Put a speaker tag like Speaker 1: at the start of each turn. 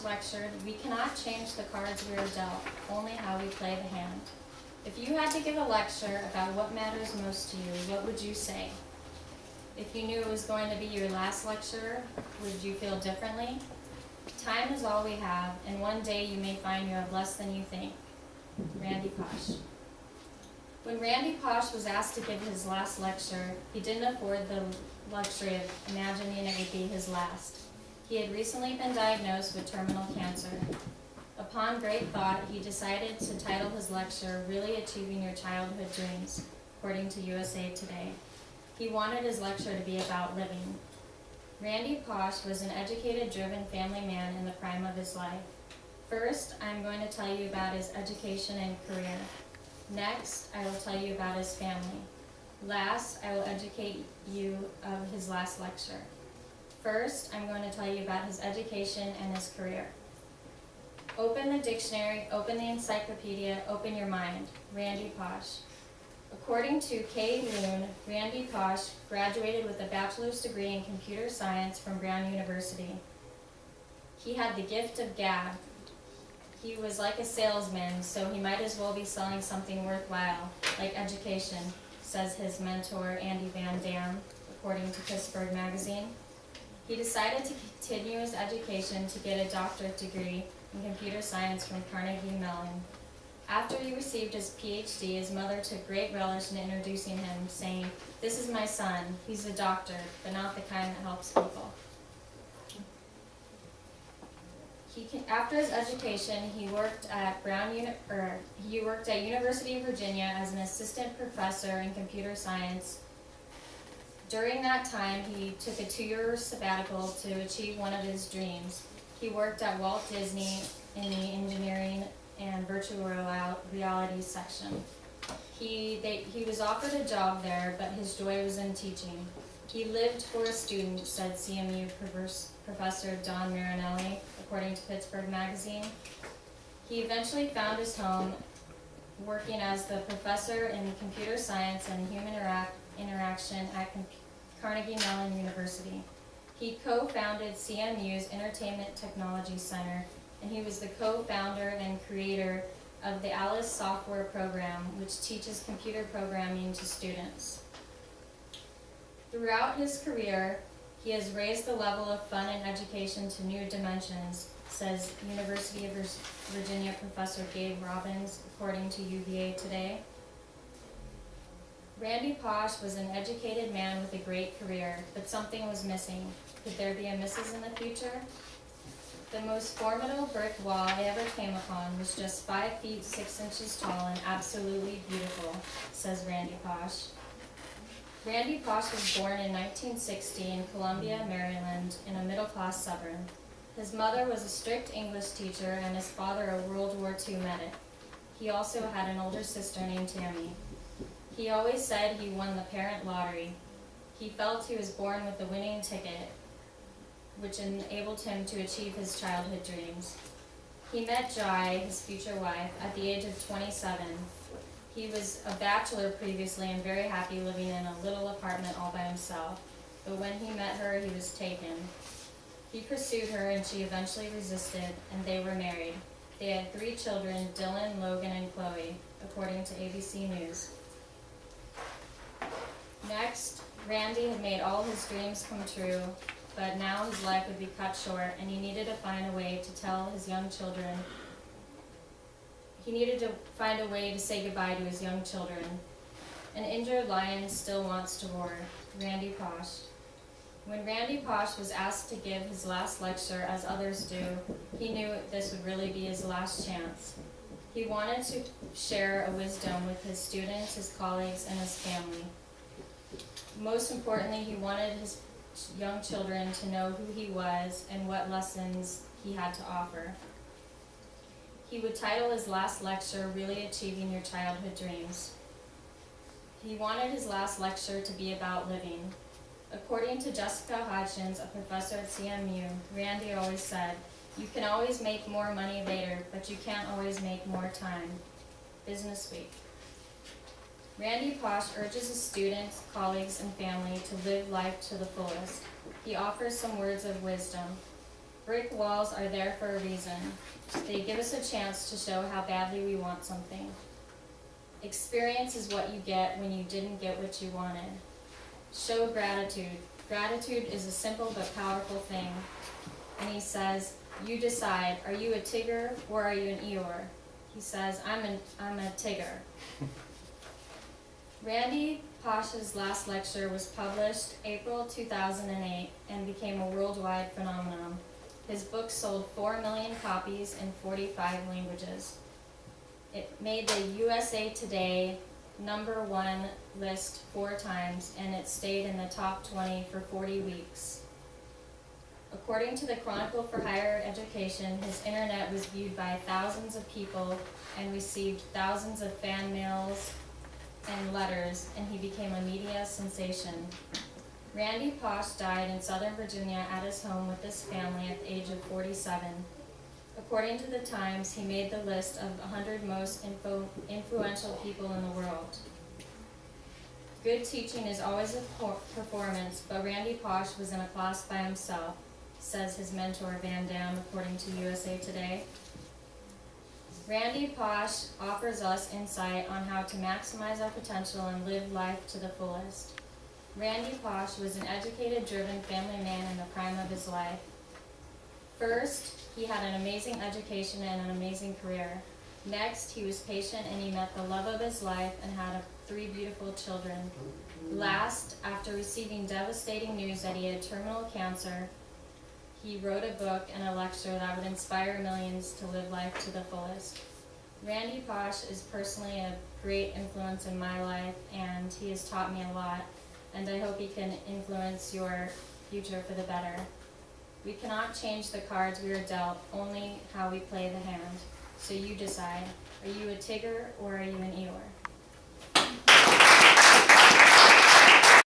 Speaker 1: lectured, "We cannot change the cards we are dealt, only how we play the hand." If you had to give a lecture about what matters most to you, what would you say? If you knew it was going to be your last lecture, would you feel differently? Time is all we have, and one day you may find you have less than you think. Randy Posh. When Randy Posh was asked to give his last lecture, he didn't afford the luxury of imagining it would be his last. He had recently been diagnosed with terminal cancer. Upon great thought, he decided to title his lecture, "Really Achieving Your Childhood Dreams," according to USA Today. He wanted his lecture to be about living. Randy Posh was an educated, driven family man in the prime of his life. First, I'm going to tell you about his education and career. Next, I will tell you about his family. Last, I will educate you of his last lecture. First, I'm going to tell you about his education and his career. Open the dictionary, open the encyclopedia, open your mind. Randy Posh. According to Kay Loon, Randy Posh graduated with a bachelor's degree in computer science from Brown University. He had the gift of gab. He was like a salesman, so he might as well be selling something worthwhile, like education, says his mentor Andy Van Dam, according to Pittsburgh Magazine. He decided to continue his education to get a doctorate degree in computer science from Carnegie Mellon. After he received his PhD, his mother took great relish in introducing him, saying, "This is my son. He's a doctor, but not the kind that helps people." After his education, he worked at University of Virginia as an assistant professor in computer science. During that time, he took a 2-year sabbatical to achieve one of his dreams. He worked at Walt Disney in the engineering and virtual reality section. He was offered a job there, but his joy was in teaching. He lived for a student, said CMU Professor Don Marinelli, according to Pittsburgh Magazine. He eventually found his home working as the professor in computer science and human interaction at Carnegie Mellon University. He co-founded CMU's Entertainment Technology Center, and he was the co-founder and creator of the Alice software program, which teaches computer programming to students. Throughout his career, he has raised the level of fun and education to new dimensions, says University of Virginia Professor Gabe Robbins, according to UVA Today. Randy Posh was an educated man with a great career, but something was missing. Could there be a Mrs. in the future? The most formidable brick wall I ever came upon was just 5 feet 6 inches tall and absolutely beautiful, says Randy Posh. Randy Posh was born in 1960 in Columbia, Maryland, in a middle-class suburb. His mother was a strict English teacher and his father a World War II medic. He also had an older sister named Tammy. He always said he won the parent lottery. He felt he was born with the winning ticket, which enabled him to achieve his childhood dreams. He met Jai, his future wife, at the age of 27. He was a bachelor previously and very happy living in a little apartment all by himself, but when he met her, he was taken. He pursued her and she eventually resisted, and they were married. They had 3 children, Dylan, Logan, and Chloe, according to ABC News. Next, Randy had made all his dreams come true, but now his life would be cut short, and he needed to find a way to tell his young children. He needed to find a way to say goodbye to his young children. An injured lion still wants to roar. Randy Posh. When Randy Posh was asked to give his last lecture, as others do, he knew this would really be his last chance. He wanted to share a wisdom with his students, his colleagues, and his family. Most importantly, he wanted his young children to know who he was and what lessons he had to offer. He would title his last lecture, "Really Achieving Your Childhood Dreams." He wanted his last lecture to be about living. According to Jessica Hodgins, a professor at CMU, Randy always said, "You can always make more money later, but you can't always make more time." Business Week. Randy Posh urges his students, colleagues, and family to live life to the fullest. He offers some words of wisdom. Brick walls are there for a reason. They give us a chance to show how badly we want something. Experience is what you get when you didn't get what you wanted. Show gratitude. Gratitude is a simple but powerful thing. And he says, you decide, are you a Tigger or are you an Eeyore? He says, I'm a Tigger. Randy Pausch's last lecture was published April 2008 and became a worldwide phenomenon. His book sold 4 million copies in 45 languages. It made the USA Today #1 list 4 times, and it stayed in the top 20 for 40 weeks. According to the Chronicle for Higher Education, his internet was viewed by thousands of people and received thousands of fan mails and letters, and he became a media sensation. Randy Pausch died in Southern Virginia at his home with his family at the age of 47. According to the Times, he made the list of 100 most influential people in the world. Good teaching is always a performance, but Randy Pausch was in a class by himself, says his mentor Van Dam, according to USA Today. Randy Pausch offers us insight on how to maximize our potential and live life to the fullest. Randy Pausch was an educated, driven family man in the prime of his life. First, he had an amazing education and an amazing career. Next, he was patient and he met the love of his life and had 3 beautiful children. Last, after receiving devastating news that he had terminal cancer, he wrote a book and a lecture that would inspire millions to live life to the fullest. Randy Pausch is personally a great influence in my life, and he has taught me a lot, and I hope he can influence your future for the better. We cannot change the cards we are dealt, only how we play the hand. So you decide, are you a Tigger or are you an Eeyore?